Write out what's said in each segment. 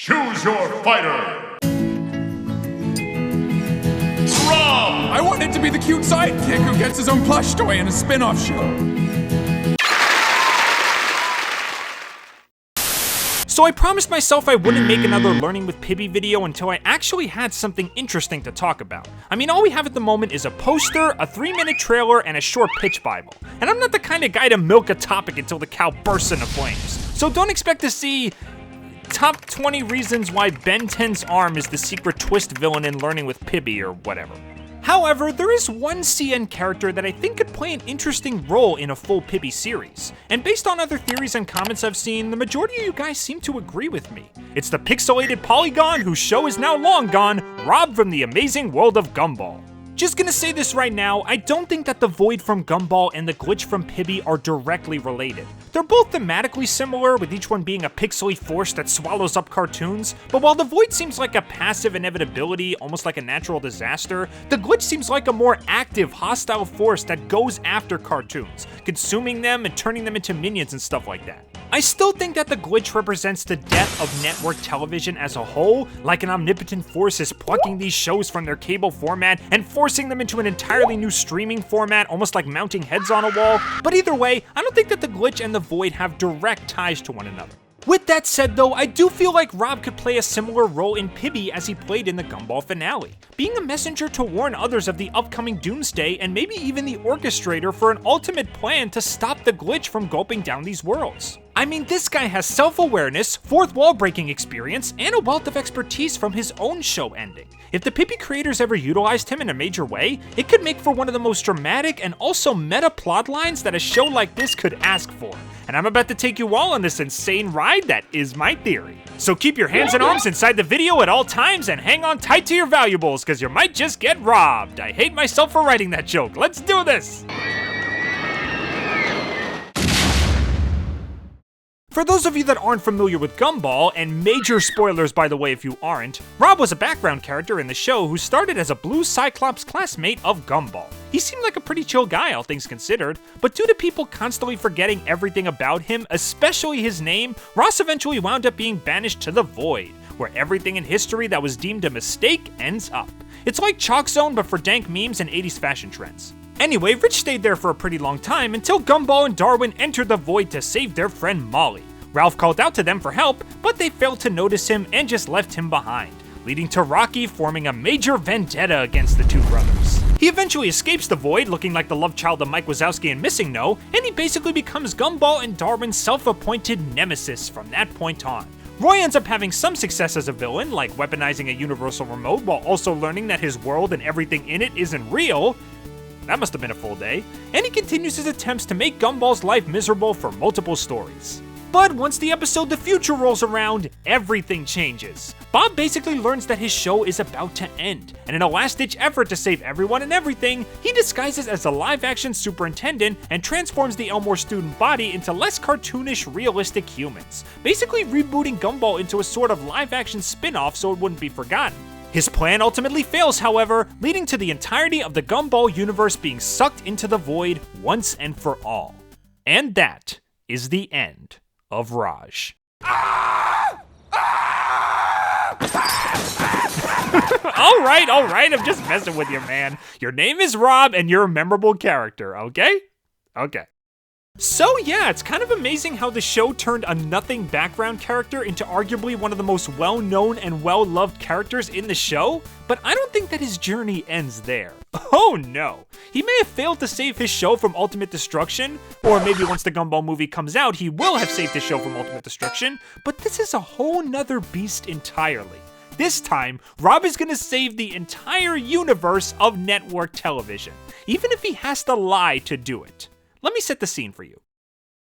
Choose your fighter! Rob! I wanted to be the cute sidekick who gets his own plush toy in a spin-off show. So I promised myself I wouldn't make another Learning with Pibby video until I actually had something interesting to talk about. I mean, all we have at the moment is a poster, a 3-minute trailer, and a short pitch bible. And I'm not the kind of guy to milk a topic until the cow bursts into flames. So don't expect to see top 20 reasons why Ben 10's arm is the secret twist villain in Learning with Pibby or whatever. However, there is one CN character that I think could play an interesting role in a full Pibby series. And based on other theories and comments I've seen, the majority of you guys seem to agree with me. It's the pixelated polygon whose show is now long gone, Rob from the Amazing World of Gumball. Just gonna say this right now, I don't think that the Void from Gumball and the Glitch from Pibby are directly related. They're both thematically similar, with each one being a pixely force that swallows up cartoons, but while the Void seems like a passive inevitability, almost like a natural disaster, the Glitch seems like a more active, hostile force that goes after cartoons, consuming them and turning them into minions and stuff like that. I still think that the Glitch represents the death of network television as a whole, like an omnipotent force is plucking these shows from their cable format and forcing them into an entirely new streaming format, almost like mounting heads on a wall. But either way, I don't think that the Glitch and the Void have direct ties to one another. With that said though, I do feel like Rob could play a similar role in Pibby as he played in the Gumball finale, being a messenger to warn others of the upcoming doomsday and maybe even the orchestrator for an ultimate plan to stop the Glitch from gulping down these worlds. I mean, this guy has self-awareness, fourth wall breaking experience, and a wealth of expertise from his own show ending. If the Pibby creators ever utilized him in a major way, it could make for one of the most dramatic and also meta plot lines that a show like this could ask for. And I'm about to take you all on this insane ride that is my theory. So keep your hands and arms inside the video at all times and hang on tight to your valuables, because you might just get robbed. I hate myself for writing that joke. Let's do this! For those of you that aren't familiar with Gumball, and major spoilers by the way if you aren't, Rob was a background character in the show who started as a Blue Cyclops classmate of Gumball. He seemed like a pretty chill guy, all things considered, but due to people constantly forgetting everything about him, especially his name, Ross eventually wound up being banished to the Void, where everything in history that was deemed a mistake ends up. It's like Chalk Zone but for dank memes and 80s fashion trends. Anyway, Rich stayed there for a pretty long time until Gumball and Darwin entered the Void to save their friend Molly. Ralph called out to them for help, but they failed to notice him and just left him behind, leading to Rocky forming a major vendetta against the two brothers. He eventually escapes the Void, looking like the love child of Mike Wazowski and Missing No, and he basically becomes Gumball and Darwin's self-appointed nemesis from that point on. Roy ends up having some success as a villain, like weaponizing a universal remote while also learning that his world and everything in it isn't real. That must have been a full day. And he continues his attempts to make Gumball's life miserable for multiple stories. But once the episode The Future rolls around, everything changes. Bob basically learns that his show is about to end, and in a last-ditch effort to save everyone and everything, he disguises as a live-action superintendent and transforms the Elmore student body into less cartoonish, realistic humans, basically rebooting Gumball into a sort of live-action spin-off so it wouldn't be forgotten. His plan ultimately fails, however, leading to the entirety of the Gumball universe being sucked into the Void once and for all. And that is the end of Raj. Alright, I'm just messing with you, man. Your name is Rob and you're a memorable character, okay? Okay. So yeah, it's kind of amazing how the show turned a nothing background character into arguably one of the most well-known and well-loved characters in the show, but I don't think that his journey ends there. Oh no! He may have failed to save his show from ultimate destruction, or maybe once the Gumball movie comes out, he will have saved his show from ultimate destruction, but this is a whole nother beast entirely. This time, Rob is gonna save the entire universe of network television, even if he has to lie to do it. Let me set the scene for you.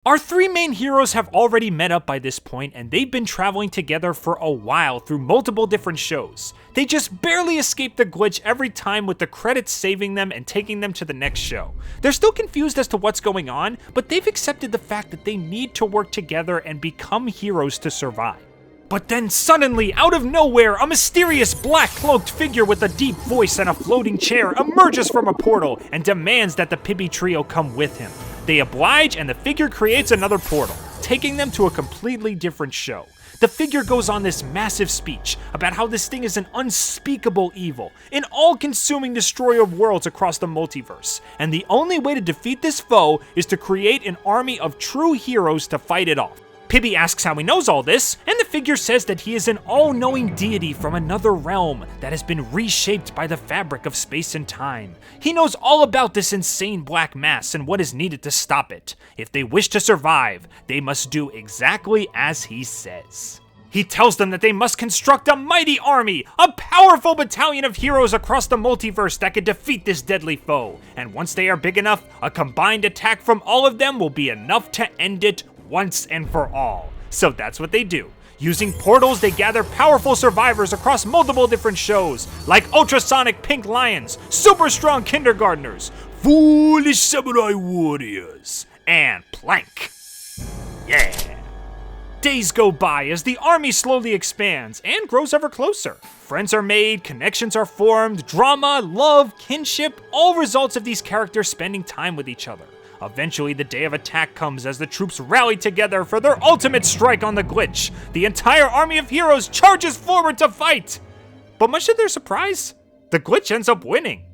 Our three main heroes have already met up by this point, and they've been traveling together for a while through multiple different shows. They just barely escape the Glitch every time, with the credits saving them and taking them to the next show. They're still confused as to what's going on, but they've accepted the fact that they need to work together and become heroes to survive. But then suddenly, out of nowhere, a mysterious black-cloaked figure with a deep voice and a floating chair emerges from a portal and demands that the Pibby trio come with him. They oblige, and the figure creates another portal, taking them to a completely different show. the figure goes on this massive speech about how this thing is an unspeakable evil, an all-consuming destroyer of worlds across the multiverse, and the only way to defeat this foe is to create an army of true heroes to fight it off. Pibby asks how he knows all this, and the figure says that he is an all-knowing deity from another realm that has been reshaped by the fabric of space and time. He knows all about this insane black mass and what is needed to stop it. If they wish to survive, they must do exactly as he says. He tells them that they must construct a mighty army, a powerful battalion of heroes across the multiverse that can defeat this deadly foe. And once they are big enough, a combined attack from all of them will be enough to end it once and for all. So that's what they do. Using portals, they gather powerful survivors across multiple different shows, like ultrasonic pink lions, super strong kindergartners, foolish samurai warriors, and Plank. Yeah. Days go by as the army slowly expands and grows ever closer. Friends are made, connections are formed, drama, love, kinship, all results of these characters spending time with each other. Eventually, the day of attack comes as the troops rally together for their ultimate strike on the glitch. The entire army of heroes charges forward to fight! But much to their surprise, the glitch ends up winning.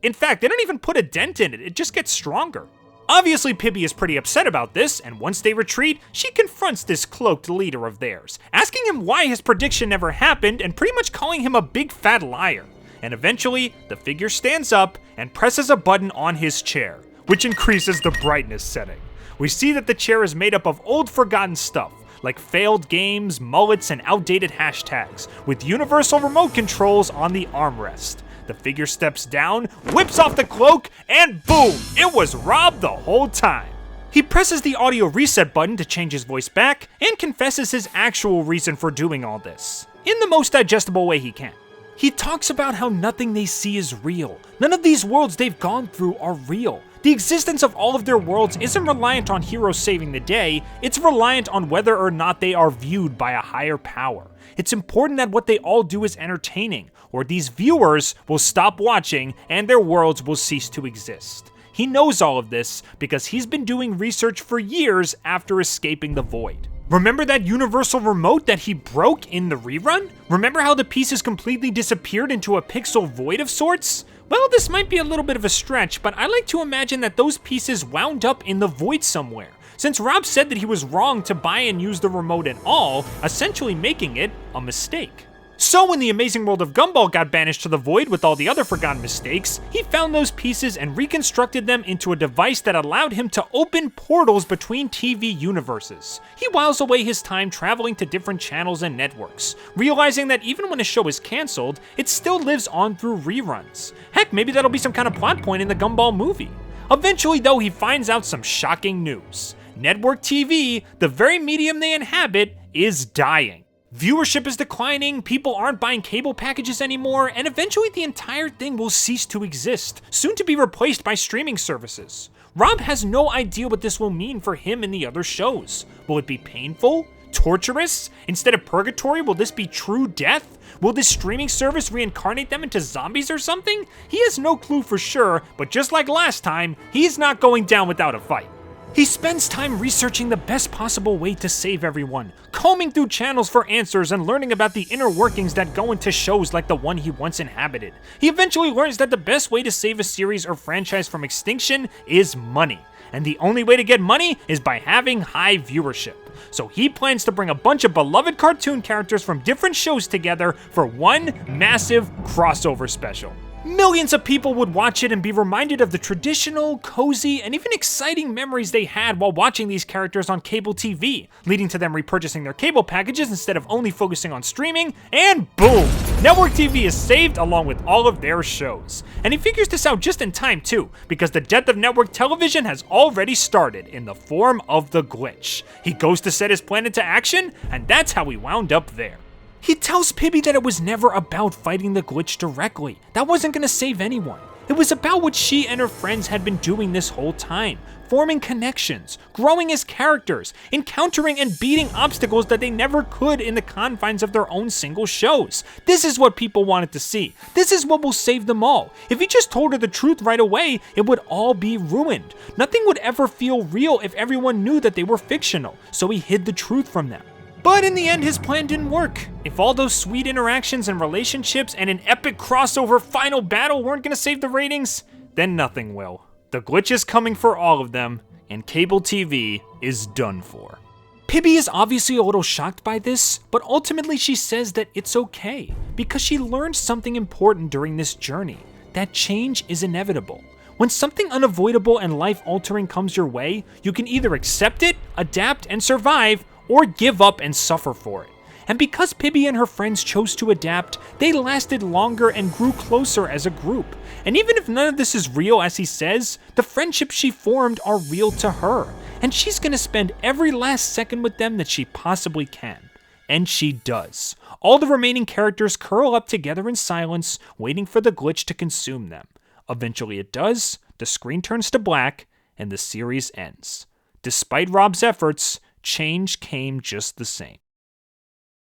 In fact, they don't even put a dent in it, it just gets stronger. Obviously, Pibby is pretty upset about this, and once they retreat, she confronts this cloaked leader of theirs, asking him why his prediction never happened and pretty much calling him a big fat liar. And eventually, the figure stands up and presses a button on his chair, which increases the brightness setting. We see that the chair is made up of old forgotten stuff, like failed games, mullets, and outdated hashtags, with universal remote controls on the armrest. The figure steps down, whips off the cloak, and boom! It was Rob the whole time. He presses the audio reset button to change his voice back, and confesses his actual reason for doing all this, in the most digestible way he can. He talks about how nothing they see is real. None of these worlds they've gone through are real. The existence of all of their worlds isn't reliant on heroes saving the day, it's reliant on whether or not they are viewed by a higher power. It's important that what they all do is entertaining, or these viewers will stop watching and their worlds will cease to exist. He knows all of this because he's been doing research for years after escaping the void. Remember that universal remote that he broke in the rerun? Remember how the pieces completely disappeared into a pixel void of sorts? Well, this might be a little bit of a stretch, but I like to imagine that those pieces wound up in the void somewhere, since Rob said that he was wrong to buy and use the remote at all, essentially making it a mistake. So when the Amazing World of Gumball got banished to the void with all the other forgotten mistakes, he found those pieces and reconstructed them into a device that allowed him to open portals between TV universes. He whiles away his time traveling to different channels and networks, realizing that even when a show is cancelled, it still lives on through reruns. Heck, maybe that'll be some kind of plot point in the Gumball movie. Eventually though, he finds out some shocking news. Network TV, the very medium they inhabit, is dying. Viewership is declining, people aren't buying cable packages anymore, and eventually the entire thing will cease to exist, soon to be replaced by streaming services. Rob has no idea what this will mean for him and the other shows. Will it be painful? Torturous? Instead of purgatory, will this be true death? Will this streaming service reincarnate them into zombies or something? He has no clue for sure, but just like last time, he's not going down without a fight. He spends time researching the best possible way to save everyone, combing through channels for answers and learning about the inner workings that go into shows like the one he once inhabited. He eventually learns that the best way to save a series or franchise from extinction is money, and the only way to get money is by having high viewership. So he plans to bring a bunch of beloved cartoon characters from different shows together for one massive crossover special. Millions of people would watch it and be reminded of the traditional, cozy, and even exciting memories they had while watching these characters on cable TV, leading to them repurchasing their cable packages instead of only focusing on streaming, and boom! Network TV is saved along with all of their shows. And he figures this out just in time too, because the death of network television has already started in the form of the glitch. He goes to set his plan into action, and that's how we wound up there. He tells Pibby that it was never about fighting the glitch directly. That wasn't gonna save anyone. It was about what she and her friends had been doing this whole time, forming connections, growing as characters, encountering and beating obstacles that they never could in the confines of their own single shows. This is what people wanted to see. This is what will save them all. If he just told her the truth right away, it would all be ruined. Nothing would ever feel real if everyone knew that they were fictional, so he hid the truth from them. But in the end, his plan didn't work. If all those sweet interactions and relationships and an epic crossover final battle weren't gonna save the ratings, then nothing will. The glitch is coming for all of them, and cable TV is done for. Pibby is obviously a little shocked by this, but ultimately she says that it's okay, because she learned something important during this journey, that change is inevitable. When something unavoidable and life-altering comes your way, you can either accept it, adapt, and survive, or give up and suffer for it. And because Pibby and her friends chose to adapt, they lasted longer and grew closer as a group. And even if none of this is real, as he says, the friendships she formed are real to her. And she's gonna spend every last second with them that she possibly can. And she does. All the remaining characters curl up together in silence, waiting for the glitch to consume them. Eventually it does, the screen turns to black, and the series ends. Despite Rob's efforts, change came just the same.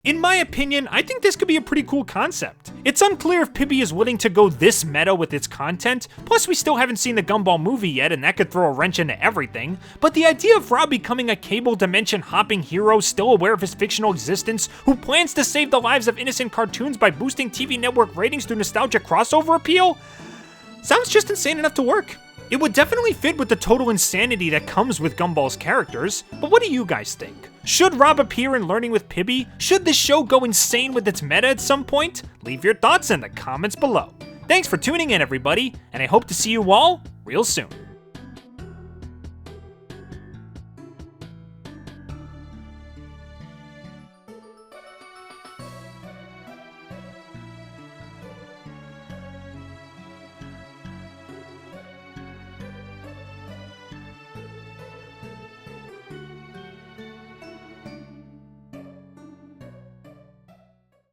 In my opinion, I think this could be a pretty cool concept. It's unclear if Pibby is willing to go this meta with its content, plus we still haven't seen the Gumball movie yet and that could throw a wrench into everything, but the idea of Rob becoming a cable dimension hopping hero still aware of his fictional existence, who plans to save the lives of innocent cartoons by boosting TV network ratings through nostalgia crossover appeal, sounds just insane enough to work. It would definitely fit with the total insanity that comes with Gumball's characters, but what do you guys think? Should Rob appear in Learning with Pibby? Should this show go insane with its meta at some point? Leave your thoughts in the comments below. Thanks for tuning in, everybody, and I hope to see you all real soon.